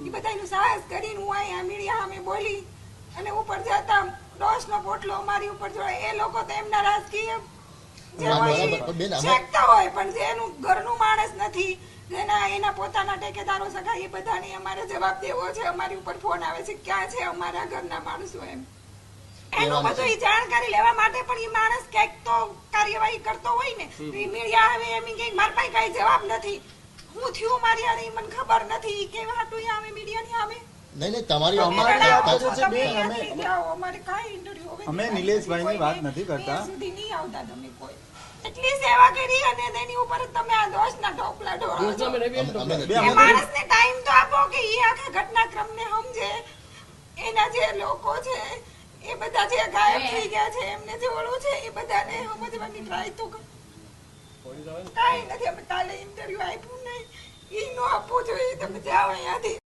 એ બધાનું સાહસ કરીને હું અહીંયા મીડિયા સામે બોલી અને ઉપર જતા ડોસનો પોટલો અમારી ઉપર જોડે. એ લોકો તો એમના રાજકીય જે હોય શેકતા હોય, પણ જેનું ઘરનું માણસ નથી, જેના એના પોતાના ટેકેદારો સગા, એ બધાને અમારે જવાબ દેવો છે. અમારી ઉપર ફોન આવે છે, ક્યાં છે અમારા ઘરના માણસો, એમ એનું બધું જાણકારી લેવા માટે પણ એ માણસ ક્યાંક તો કાર્યવાહી કરતો હોય ને. મીડિયા આવે એમ કે મારા પાસે કઈ જવાબ નથી, હું થયું મારી યાર મને ખબર નથી, કેવા હાટું આવે મીડિયાની આવે. નહીં તમારી અમારે કાઈ ઇન્ટરવ્યુ અમે નિલેશભાઈની વાત નથી કરતા, સુધી નહીં આવતા તમે કોઈ. એટલી સેવા કરી અને તેની ઉપર તમે આ દોષના ટોપલા ઢોળો છો. માણસને ટાઈમ તો આપો કે એ આખા ઘટનાક્રમને સમજે. એના જે લોકો છે એ બધા જે ગાયબ થઈ ગયા છે, એમને જે ઓળું છે એ બધાને સમજવાની ટ્રાય તો કાઈ નથી. અમે કાલે ઇન્ટરવ્યુ આપ્યું નહીં, એ નો આપવું જોઈએ. તમે જાઓ અહીંયાથી.